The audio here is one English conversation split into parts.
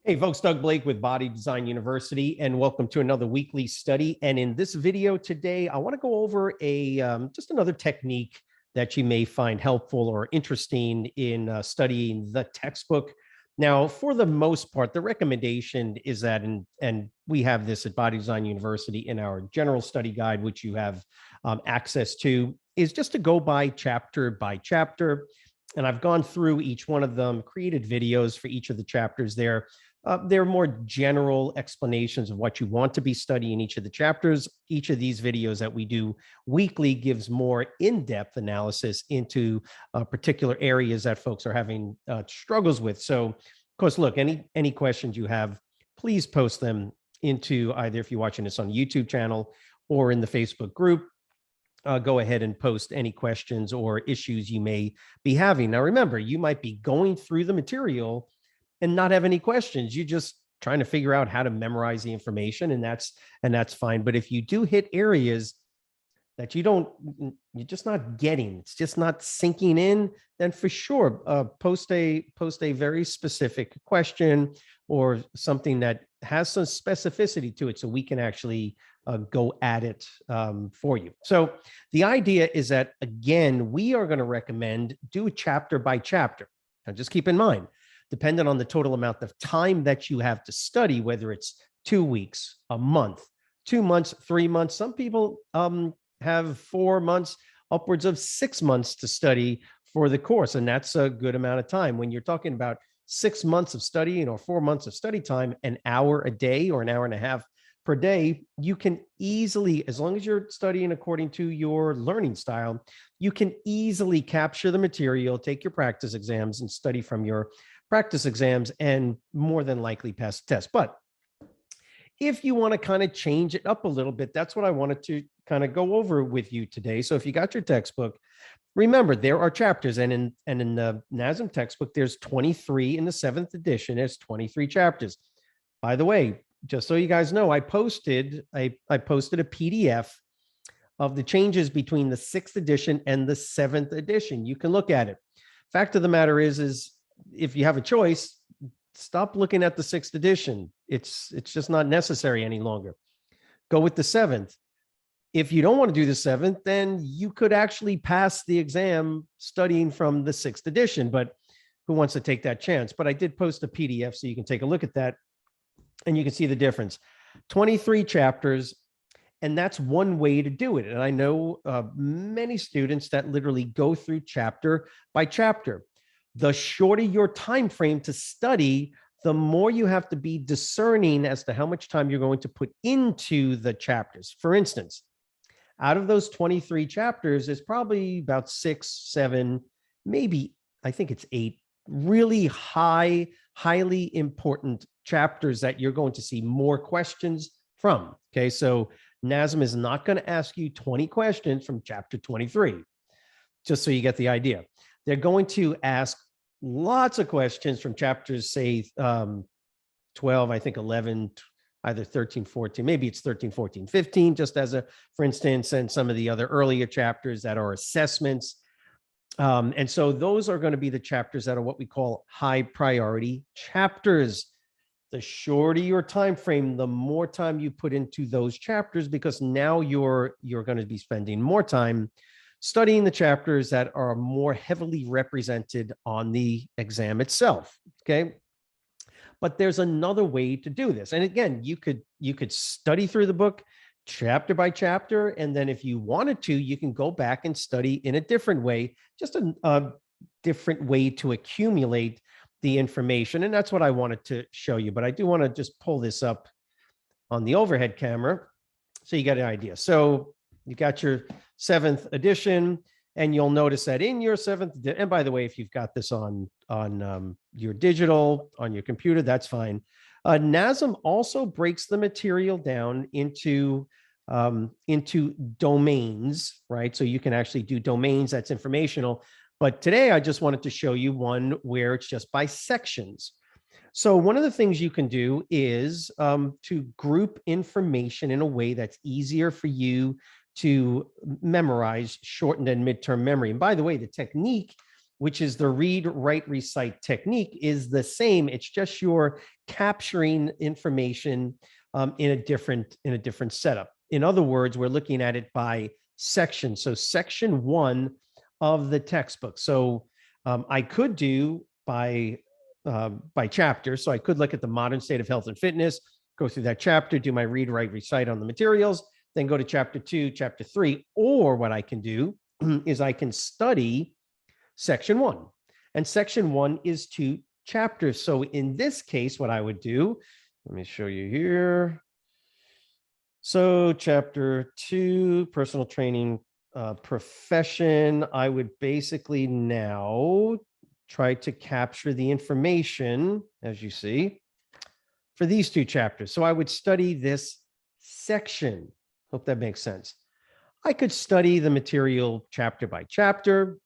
Hey folks, Doug Blake with Body Design University, and welcome to another weekly study. And in this video today, I want to go over just another technique that you may find helpful or interesting in studying the textbook. Now, for the most part, the recommendation is that, and we have this at Body Design University in our general study guide, which you have access to, is just to go by chapter. And I've gone through each one of them, created videos for each of the chapters there. They're more general explanations of what you want to be studying each of the chapters. Each of these videos that we do weekly gives more in-depth analysis into particular areas that folks are having struggles with. So, of course, look, any questions you have, please post them into either, if you're watching this on the YouTube channel or in the Facebook group. Go ahead and post any questions or issues you may be having. Now, remember, you might be going through the material and not have any questions. You're just trying to figure out how to memorize the information, and that's fine. But if you do hit areas that you're just not getting, it's just not sinking in, then for sure, post a very specific question or something that has some specificity to it so we can actually go at it for you. So the idea is that, again, we are going to recommend do a chapter by chapter. Now, just keep in mind, depending on the total amount of time that you have to study, whether it's 2 weeks, a month, 2 months, 3 months. Some people have 4 months, upwards of 6 months to study for the course, and that's a good amount of time. When you're talking about 6 months of studying or 4 months of study time, an hour a day or an hour and a half per day, you can easily, as long as you're studying according to your learning style, you can easily capture the material, take your practice exams, and study from your practice exams, and more than likely pass the test. But if you want to kind of change it up a little bit, that's what I wanted to kind of go over with you today. So if you got your textbook, remember there are chapters, and in the NASM textbook, there's 23 in the 7th edition. There's 23 chapters. By the way, just so you guys know, I posted a PDF of the changes between the 6th edition and the 7th edition. You can look at it. Fact of the matter is if you have a choice, stop looking at the 6th edition. It's just not necessary any longer. Go with the 7th. If you don't want to do the 7th, then you could actually pass the exam studying from the 6th edition, but who wants to take that chance? But I did post a PDF so you can take a look at that and you can see the difference. 23 chapters, and that's one way to do it. And I know many students that literally go through chapter by chapter. The shorter your time frame to study, the more you have to be discerning as to how much time you're going to put into the chapters. For instance, out of those 23 chapters, there's probably about 6, 7, maybe, I think it's 8, really highly important chapters that you're going to see more questions from. Okay, so NASM is not going to ask you 20 questions from chapter 23, just so you get the idea. They're going to ask lots of questions from chapters, say 12, I think 11, either 13, 14, maybe it's 13, 14, 15, just as a, for instance, and some of the other earlier chapters that are assessments. And so those are going to be the chapters that are what we call high priority chapters. The shorter your time frame, the more time you put into those chapters, because now you're going to be spending more time studying the chapters that are more heavily represented on the exam itself. Okay. But there's another way to do this. And again, you could study through the book chapter by chapter. And then if you wanted to, you can go back and study in a different way, just a different way to accumulate the information. And that's what I wanted to show you. But I do want to just pull this up on the overhead camera so you get an idea. So you got your 7th edition, and you'll notice that in your 7th, and by the way, if you've got this on your digital, on your computer, that's fine. NASM also breaks the material down into domains, right? So you can actually do domains, that's informational. But today I just wanted to show you one where it's just by sections. So one of the things you can do is to group information in a way that's easier for you to memorize shortened and midterm memory. And by the way, the technique which is the read, write, recite technique, is the same. It's just you're capturing information in a different setup. In other words, we're looking at it by section. So section 1 of the textbook. So I could do by chapter. So I could look at the modern state of health and fitness, go through that chapter, do my read, write, recite on the materials, then go to chapter 2, chapter 3. Or what I can do is I can study section 1. And section 1 is 2 chapters. So in this case, what I would do, let me show you here. So chapter 2, personal training profession, I would basically now try to capture the information, as you see, for these 2 chapters. So I would study this section. Hope that makes sense. I could study the material chapter by chapter,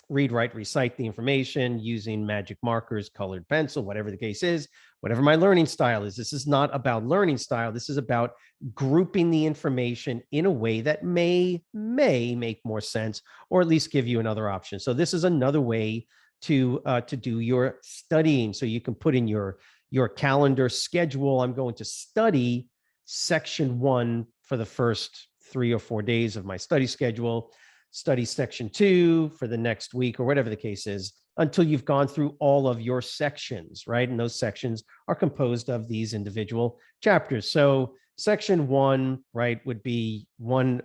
read, write, recite the information using magic markers, colored pencil, whatever the case is, whatever my learning style is. This is not about learning style. This is about grouping the information in a way that may make more sense, or at least give you another option. So this is another way to do your studying. So you can put in your calendar schedule. I'm going to study section 1 for the first 3 or 4 days of my study schedule, study section 2 for the next week, or whatever the case is, until you've gone through all of your sections, right? And those sections are composed of these individual chapters. So section 1, right, would be one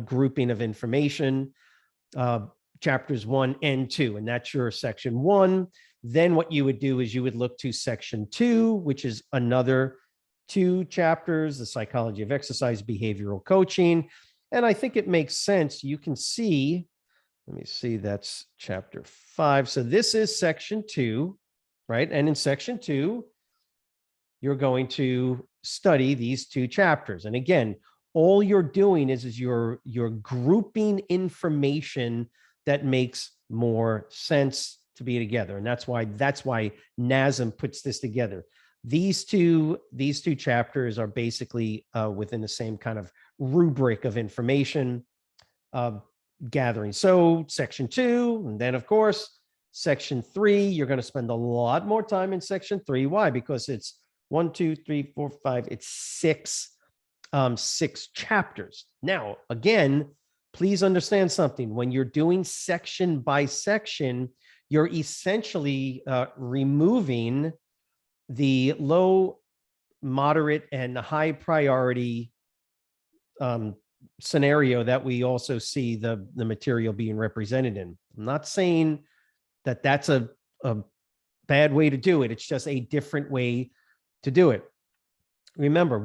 grouping of information, chapters 1 and 2, and that's your section 1. Then what you would do is you would look to section 2, which is another 2 chapters, the psychology of exercise, behavioral coaching. And I think it makes sense. You can see, let me see, that's chapter 5. So this is section 2, right? And in section 2, you're going to study these 2 chapters. And again, all you're doing is you're grouping information that makes more sense to be together. And that's why NASM puts this together. These two chapters are basically within the same kind of rubric of information gathering. So section 2, and then of course, section 3, you're going to spend a lot more time in section 3. Why? Because it's 1, 2, 3, 4, 5, it's 6 chapters. Now, again, please understand something. When you're doing section by section, you're essentially removing the low, moderate, and high priority scenario that we also see the material being represented in. I'm not saying that that's a bad way to do it. It's just a different way to do it. Remember,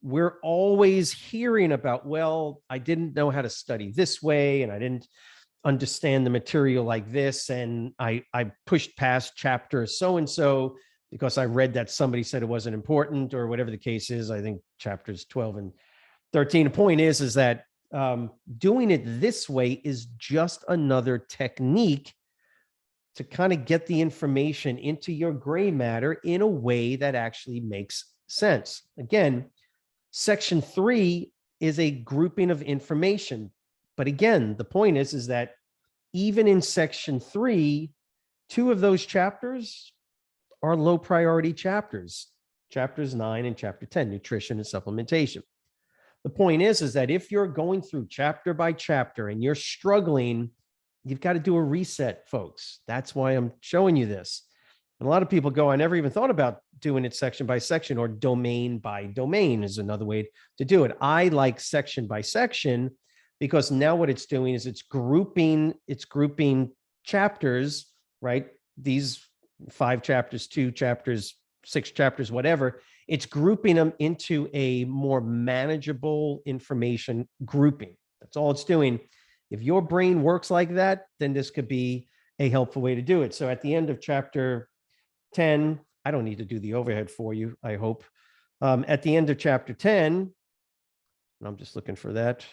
we're always hearing about, well, I didn't know how to study this way, and I didn't understand the material like this, and I pushed past chapter so-and-so because I read that somebody said it wasn't important, or whatever the case is. I think chapters 12 and 13. The point is that doing it this way is just another technique to kind of get the information into your gray matter in a way that actually makes sense. Again, section 3 is a grouping of information. But again, the point is that even in section 3, 2 of those chapters are low priority chapters, chapters 9 and chapter 10, nutrition and supplementation. The point is that if you're going through chapter by chapter and you're struggling, you've got to do a reset, folks. That's why I'm showing you this. And a lot of people go, I never even thought about doing it section by section, or domain by domain is another way to do it. I like section by section because now what it's doing is it's grouping chapters, right? These 5 chapters, 2 chapters, 6 chapters, whatever. It's grouping them into a more manageable information grouping. That's all it's doing. If your brain works like that, then this could be a helpful way to do it. So at the end of chapter 10, I don't need to do the overhead for you, I hope. At the end of chapter 10, and I'm just looking for that.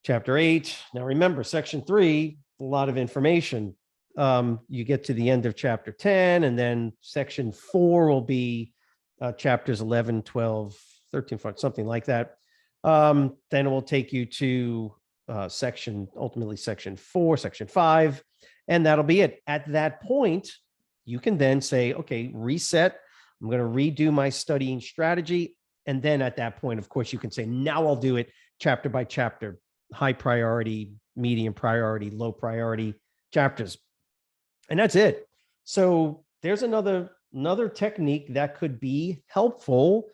Chapter 8. Now remember, section 3, a lot of information. You get to the end of chapter 10, and then section 4 will be chapters 11, 12, 13, 14, something like that. Then it will take you to ultimately section 4, section 5, and that'll be it. At that point, you can then say, okay, reset. I'm going to redo my studying strategy. And then at that point, of course, you can say, now I'll do it chapter by chapter, high priority, medium priority, low priority chapters. And that's it. So there's another technique that could be helpful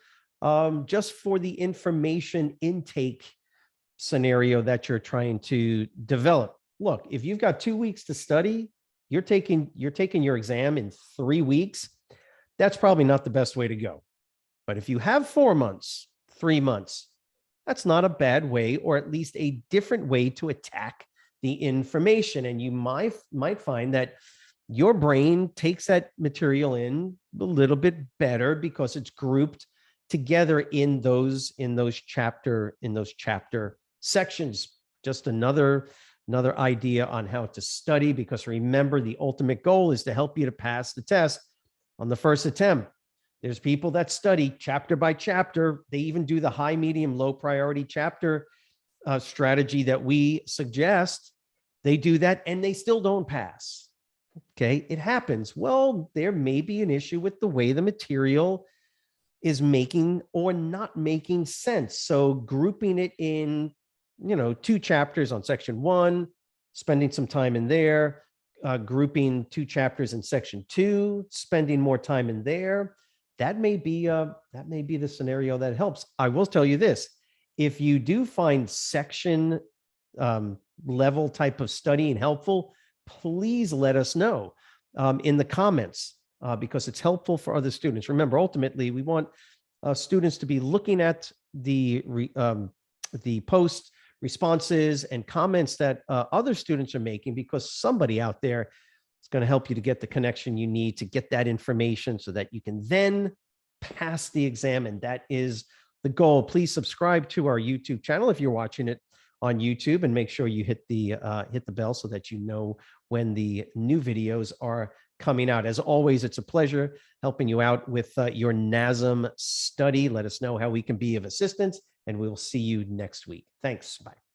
just for the information intake scenario that you're trying to develop. Look, if you've got 2 weeks to study, you're taking your exam in 3 weeks, that's probably not the best way to go. But if you have 4 months, 3 months, that's not a bad way, or at least a different way to attack the information. And you might find that your brain takes that material in a little bit better because it's grouped together in those chapter sections. Just another idea on how to study, because remember, the ultimate goal is to help you to pass the test on the first attempt. There's people that study chapter by chapter. They even do the high, medium, low priority chapter strategy that we suggest. They do that and they still don't pass. Okay, it happens. Well, there may be an issue with the way the material is making or not making sense. So grouping it in, 2 chapters on section 1, spending some time in there, grouping 2 chapters in section 2, spending more time in there. That may be the scenario that helps. I will tell you this: if you do find section level type of studying helpful, please let us know in the comments because it's helpful for other students. Remember, ultimately, we want students to be looking at the post responses and comments that other students are making, because somebody out there is going to help you to get the connection you need to get that information so that you can then pass the exam. And that is the goal. Please subscribe to our YouTube channel if you're watching it on YouTube, and make sure you hit the bell so that you know when the new videos are coming out. As always, it's a pleasure helping you out with your NASM study. Let us know how we can be of assistance, and we'll see you next week. Thanks. Bye.